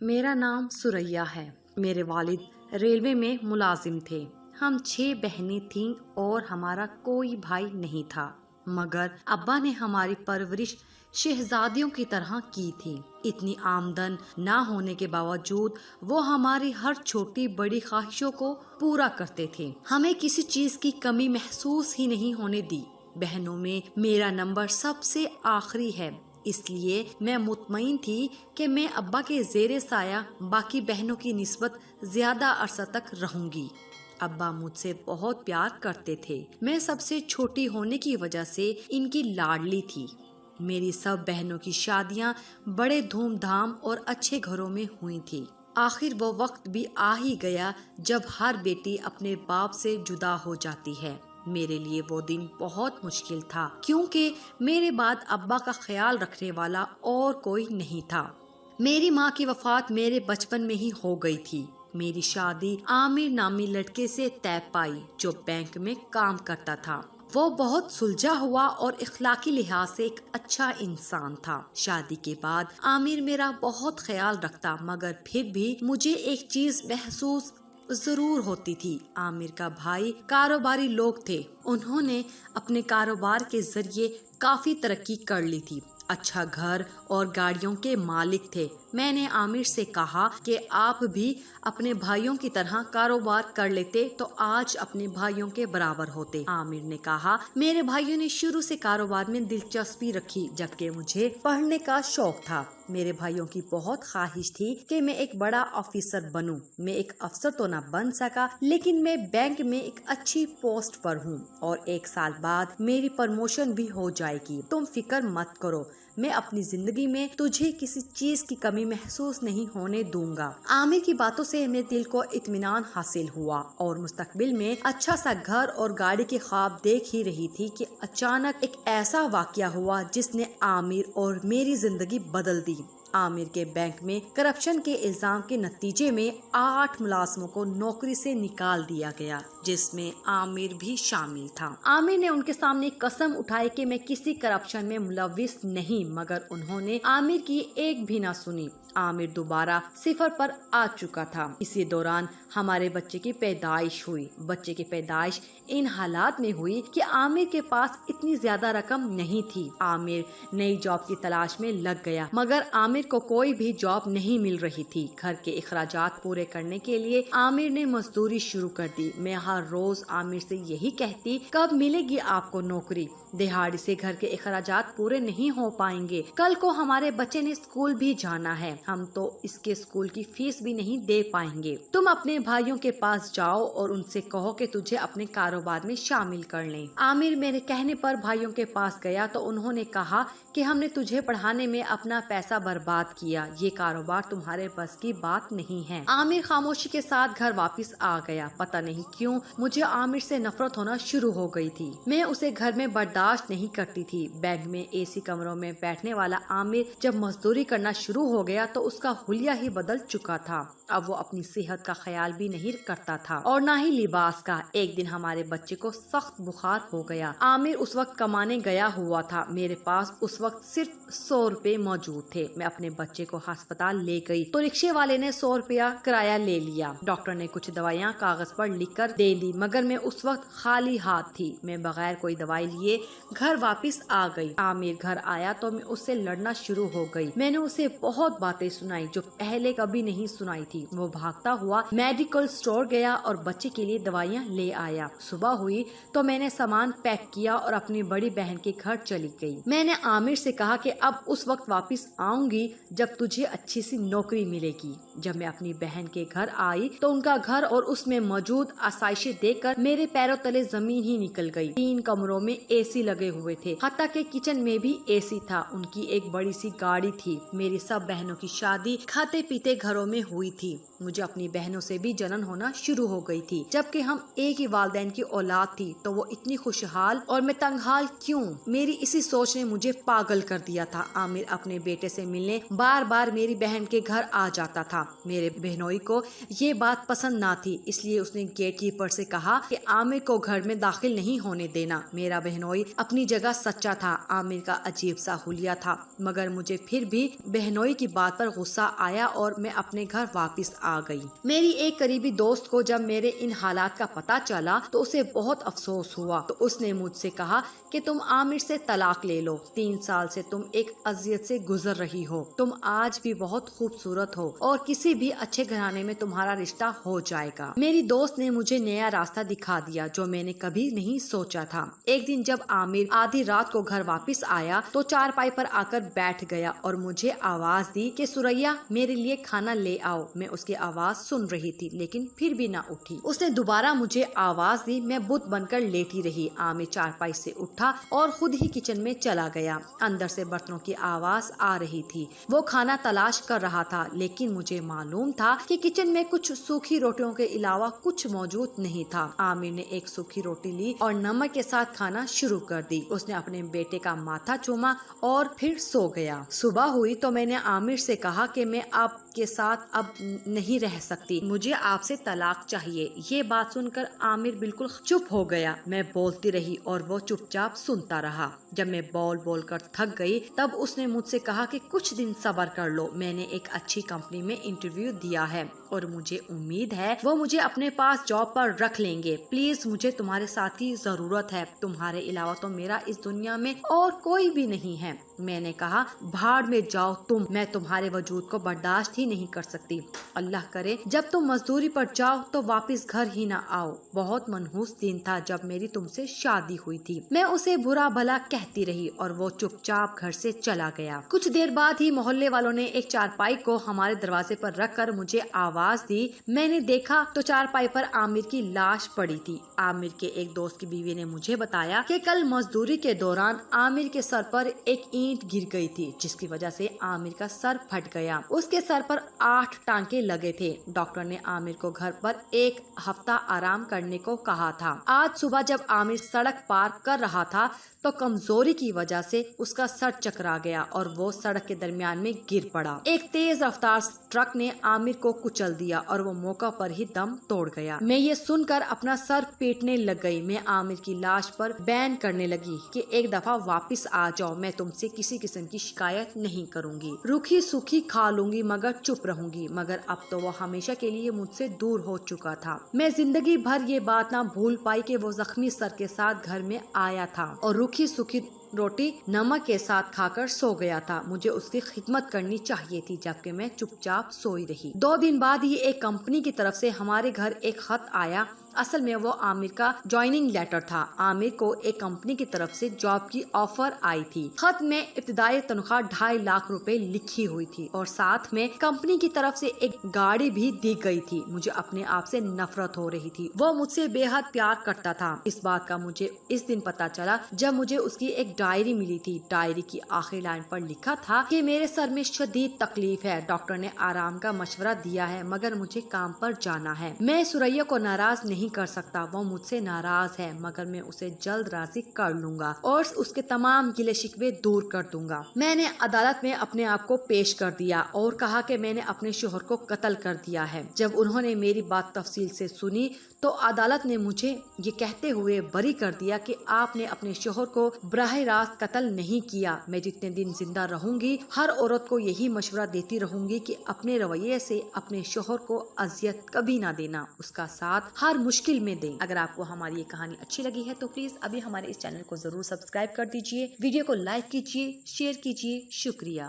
میرا نام سریا ہے۔ میرے والد ریلوے میں ملازم تھے۔ ہم 6 بہنیں تھیں اور ہمارا کوئی بھائی نہیں تھا، مگر ابا نے ہماری پرورش شہزادیوں کی طرح کی تھی۔ اتنی آمدن نہ ہونے کے باوجود وہ ہماری ہر چھوٹی بڑی خواہشوں کو پورا کرتے تھے۔ ہمیں کسی چیز کی کمی محسوس ہی نہیں ہونے دی۔ بہنوں میں میرا نمبر سب سے آخری ہے، اس لیے میں مطمئن تھی کہ میں ابا کے زیر سایہ باقی بہنوں کی نسبت زیادہ عرصہ تک رہوں گی۔ ابا مجھ سے بہت پیار کرتے تھے۔ میں سب سے چھوٹی ہونے کی وجہ سے ان کی لاڈلی تھی۔ میری سب بہنوں کی شادیاں بڑے دھوم دھام اور اچھے گھروں میں ہوئی تھی۔ آخر وہ وقت بھی آ ہی گیا جب ہر بیٹی اپنے باپ سے جدا ہو جاتی ہے۔ میرے لیے وہ دن بہت مشکل تھا، کیونکہ میرے بعد ابا کا خیال رکھنے والا اور کوئی نہیں تھا۔ میری ماں کی وفات میرے بچپن میں ہی ہو گئی تھی۔ میری شادی عامر نامی لڑکے سے طے پائی جو بینک میں کام کرتا تھا۔ وہ بہت سلجھا ہوا اور اخلاقی لحاظ سے ایک اچھا انسان تھا۔ شادی کے بعد عامر میرا بہت خیال رکھتا، مگر پھر بھی مجھے ایک چیز محسوس ضرور ہوتی تھی۔ عامر کا بھائی کاروباری لوگ تھے، انہوں نے اپنے کاروبار کے ذریعے کافی ترقی کر لی تھی، اچھا گھر اور گاڑیوں کے مالک تھے۔ میں نے عامر سے کہا کہ آپ بھی اپنے بھائیوں کی طرح کاروبار کر لیتے تو آج اپنے بھائیوں کے برابر ہوتے۔ عامر نے کہا، میرے بھائیوں نے شروع سے کاروبار میں دلچسپی رکھی، جبکہ مجھے پڑھنے کا شوق تھا۔ میرے بھائیوں کی بہت خواہش تھی کہ میں ایک بڑا آفیسر بنوں۔ میں ایک افسر تو نہ بن سکا، لیکن میں بینک میں ایک اچھی پوسٹ پر ہوں اور 1 سال بعد میری پروموشن بھی ہو جائے گی۔ تم فکر مت کرو، میں اپنی زندگی میں تجھے کسی چیز کی کمی محسوس نہیں ہونے دوں گا۔ عامر کی باتوں سے میرے دل کو اطمینان حاصل ہوا اور مستقبل میں اچھا سا گھر اور گاڑی کے خواب دیکھ ہی رہی تھی کہ اچانک ایک ایسا واقعہ ہوا جس نے عامر اور میری زندگی بدل دی۔ عامر کے بینک میں کرپشن کے الزام کے نتیجے میں 8 ملازموں کو نوکری سے نکال دیا گیا، جس میں عامر بھی شامل تھا۔ عامر نے ان کے سامنے قسم اٹھائی کہ میں کسی کرپشن میں ملوث نہیں، مگر انہوں نے عامر کی ایک بھی نہ سنی۔ عامر دوبارہ 0 پر آ چکا تھا۔ اسی دوران ہمارے بچے کی پیدائش ہوئی۔ بچے کی پیدائش ان حالات میں ہوئی کہ عامر کے پاس اتنی زیادہ رقم نہیں تھی۔ عامر نئی جاب کی تلاش میں لگ گیا، مگر عامر کو کوئی بھی جاب نہیں مل رہی تھی۔ گھر کے اخراجات پورے کرنے کے لیے عامر نے مزدوری شروع کر دی۔ میں ہر روز عامر سے یہی کہتی، کب ملے گی آپ کو نوکری؟ دہاڑی سے گھر کے اخراجات پورے نہیں ہو پائیں گے۔ کل کو ہمارے بچے نے اسکول بھی جانا ہے، ہم تو اس کے اسکول کی فیس بھی نہیں دے پائیں گے۔ تم اپنے بھائیوں کے پاس جاؤ اور ان سے کہو کہ تجھے اپنے کاروبار میں شامل کر لیں۔ عامر میرے کہنے پر بھائیوں کے پاس گیا تو انہوں نے کہا کہ ہم نے تجھے پڑھانے میں اپنا پیسہ برباد کیا، یہ کاروبار تمہارے بس کی بات نہیں ہے۔ عامر خاموشی کے ساتھ گھر واپس آ گیا۔ پتہ نہیں کیوں مجھے عامر سے نفرت ہونا شروع ہو گئی تھی۔ میں اسے گھر میں برداشت نہیں کرتی تھی۔ بینک میں اے سی کمروں میں بیٹھنے والا عامر جب مزدوری کرنا شروع ہو گیا تو اس کا حلیہ ہی بدل چکا تھا۔ اب وہ اپنی صحت کا خیال بھی نہیں کرتا تھا اور نہ ہی لباس کا۔ ایک دن ہمارے بچے کو سخت بخار ہو گیا۔ عامر اس وقت کمانے گیا ہوا تھا۔ میرے پاس اس وقت صرف 100 روپے موجود تھے۔ میں اپنے بچے کو ہسپتال لے گئی تو رکشے والے نے 100 روپیہ کرایہ لے لیا۔ ڈاکٹر نے کچھ دوائیاں کاغذ پر لکھ کر دے دی، مگر میں اس وقت خالی ہاتھ تھی۔ میں بغیر کوئی دوائی لیے گھر واپس آ گئی۔ عامر گھر آیا تو میں اس سے لڑنا شروع ہو گئی۔ میں نے اسے بہت باتیں سنائی جو پہلے کبھی نہیں سنائی تھی۔ وہ بھاگتا ہوا میڈیکل سٹور گیا اور بچے کے لیے دوائیاں لے آیا۔ صبح ہوئی تو میں نے سامان پیک کیا اور اپنی بڑی بہن کے گھر چلی گئی۔ میں نے عامر سے کہا کہ اب اس وقت واپس آؤں گی جب تجھے اچھی سی نوکری ملے گی۔ جب میں اپنی بہن کے گھر آئی تو ان کا گھر اور اس میں موجود آسائشیں دیکھ کر میرے پیروں تلے زمین ہی نکل گئی۔ 3 کمروں میں اے سی لگے ہوئے تھے، حتیٰ کہ کچن میں بھی اے سی تھا۔ ان کی ایک بڑی سی گاڑی تھی۔ میری سب بہنوں کی شادی کھاتے پیتے گھروں میں ہوئی تھی۔ مجھے اپنی بہنوں سے بھی جلن ہونا شروع ہو گئی تھی۔ جبکہ ہم ایک ہی والدین کی اولاد تھی تو وہ اتنی خوشحال اور میں تنگحال کیوں؟ میری اسی سوچ نے مجھے پاگل کر دیا تھا۔ عامر اپنے بیٹے سے ملنے بار بار میری بہن کے گھر آ جاتا تھا۔ میرے بہنوئی کو یہ بات پسند نہ تھی، اس لیے اس نے گیٹ کیپر سے کہا کہ عامر کو گھر میں داخل نہیں ہونے دینا۔ میرا بہنوئی اپنی جگہ سچا تھا۔ عامر کا عجیب سا حلیہ تھا، مگر مجھے پھر بھی بہنوئی کی بات بات پر غصہ آیا اور میں اپنے گھر واپس آ گئی۔ میری ایک قریبی دوست کو جب میرے ان حالات کا پتہ چلا تو اسے بہت افسوس ہوا، تو اس نے مجھ سے کہا کہ تم عامر سے طلاق لے لو، 3 سال سے تم ایک اذیت سے گزر رہی ہو، تم آج بھی بہت خوبصورت ہو اور کسی بھی اچھے گھرانے میں تمہارا رشتہ ہو جائے گا۔ میری دوست نے مجھے نیا راستہ دکھا دیا جو میں نے کبھی نہیں سوچا تھا۔ ایک دن جب عامر آدھی رات کو گھر واپس آیا تو چارپائی پر آ کر بیٹھ گیا اور مجھے آواز دی کہ سوریا میرے لیے کھانا لے آؤ۔ میں اس کی آواز سن رہی تھی لیکن پھر بھی نہ اٹھی۔ اس نے دوبارہ مجھے آواز دی، میں بت بن کر لیٹی رہی۔ عامر چارپائی سے اٹھا اور خود ہی کچن میں چلا گیا۔ اندر سے برتنوں کی آواز آ رہی تھی، وہ کھانا تلاش کر رہا تھا، لیکن مجھے معلوم تھا کہ کچن میں کچھ سوکھی روٹیوں کے علاوہ کچھ موجود نہیں تھا۔ عامر نے ایک سوکھی روٹی لی اور نمک کے ساتھ کھانا شروع کر دی۔ اس نے اپنے بیٹے کا ماتھا چوما اور پھر سو گیا۔ صبح ہوئی تو میں نے عامر سے کہا کہ میں آپ کے ساتھ اب نہیں رہ سکتی، مجھے آپ سے طلاق چاہیے۔ یہ بات سن کر عامر بالکل چپ ہو گیا۔ میں بولتی رہی اور وہ چپ چاپ سنتا رہا۔ جب میں بول بول کر تھک گئی تب اس نے مجھ سے کہا کہ کچھ دن صبر کر لو، میں نے ایک اچھی کمپنی میں انٹرویو دیا ہے اور مجھے امید ہے وہ مجھے اپنے پاس جاب پر رکھ لیں گے۔ پلیز مجھے تمہارے ساتھ کی ضرورت ہے، تمہارے علاوہ تو میرا اس دنیا میں اور کوئی بھی نہیں ہے۔ میں نے کہا بھاڑ میں جاؤ تم، میں تمہارے وجود کو برداشت ہی نہیں کر سکتی۔ اللہ کرے جب تم مزدوری پر جاؤ تو واپس گھر ہی نہ آؤ۔ بہت منحوس دن تھا جب میری تم سے شادی ہوئی تھی۔ میں اسے برا بھلا کہتی رہی اور وہ چپ چاپ گھر سے چلا گیا۔ کچھ دیر بعد ہی محلے والوں نے ایک چارپائی کو ہمارے دروازے پر رکھ کر مجھے آواز دی۔ میں نے دیکھا تو چارپائی پر عامر کی لاش پڑی تھی۔ عامر کے ایک دوست کی بیوی نے مجھے بتایا کہ کل مزدوری کے دوران عامر کے سر پر ایک اینٹ گر گئی تھی جس کی وجہ سے عامر کا سر پھٹ گیا۔ اس کے سر پر 8 ٹانکے لگے تھے۔ ڈاکٹر نے عامر کو گھر پر 1 ہفتہ آرام کرنے کو کہا تھا۔ آج صبح جب عامر سڑک پار کر رہا تھا تو کمزوری کی وجہ سے اس کا سر چکرا گیا اور وہ سڑک کے درمیان میں گر پڑا۔ ایک تیز رفتار ٹرک نے عامر کو کچل دیا اور وہ موقع پر ہی دم توڑ گیا۔ میں یہ سن کر اپنا سر پیٹنے لگ گئی۔ میں عامر کی لاش پر بین کرنے لگی کہ ایک دفعہ واپس آ جاؤ، میں تم سے کسی قسم کی شکایت نہیں کروں گی، روکھی سوکھی کھا لوں گی مگر چپ رہوں گی۔ مگر اب تو وہ ہمیشہ کے لیے مجھ سے دور ہو چکا تھا۔ میں زندگی بھر یہ بات نہ بھول پائی کہ وہ زخمی سر کے ساتھ گھر میں آیا تھا اور روکھی سوکھی روٹی نمک کے ساتھ کھا کر سو گیا تھا۔ مجھے اس کی خدمت کرنی چاہیے تھی جبکہ میں چپ چاپ سوئی رہی۔ 2 دن بعد ہی ایک کمپنی کی طرف سے ہمارے گھر ایک خط آیا۔ اصل میں وہ عامر کا جوائننگ لیٹر تھا۔ عامر کو ایک کمپنی کی طرف سے جاب کی آفر آئی تھی۔ خط میں ابتدائی تنخواہ 2.5 لاکھ روپے لکھی ہوئی تھی اور ساتھ میں کمپنی کی طرف سے ایک گاڑی بھی دی گئی تھی۔ مجھے اپنے آپ سے نفرت ہو رہی تھی۔ وہ مجھ سے بے حد پیار کرتا تھا۔ اس بات کا مجھے اس دن پتا چلا جب مجھے اس کی ایک ڈائری ملی تھی۔ ڈائری کی آخری لائن پر لکھا تھا کہ میرے سر میں شدید تکلیف ہے، ڈاکٹر نے آرام کا مشورہ دیا ہے مگر مجھے کام پر جانا ہے۔ میں سوریا کو ناراض نہیں کر سکتا، وہ مجھ سے ناراض ہے مگر میں اسے جلد راضی کر لوں گا اور اس کے تمام گلے شکوے دور کر دوں گا۔ میں نے عدالت میں اپنے آپ کو پیش کر دیا اور کہا کہ میں نے اپنے شوہر کو قتل کر دیا ہے۔ جب انہوں نے میری بات تفصیل سے سنی تو عدالت نے مجھے یہ کہتے ہوئے بری کر دیا کہ آپ نے اپنے شوہر کو براہ راست قتل نہیں کیا۔ میں جتنے دن زندہ رہوں گی ہر عورت کو یہی مشورہ دیتی رہوں گی کہ اپنے رویے سے اپنے شوہر کو اذیت کبھی نہ دینا، اس کا ساتھ ہر مشکل میں دیں۔ اگر آپ کو ہماری یہ کہانی اچھی لگی ہے تو پلیز ابھی ہمارے اس چینل کو ضرور سبسکرائب کر دیجیے، ویڈیو کو لائک کیجیے، شیئر کیجیے۔ شکریہ۔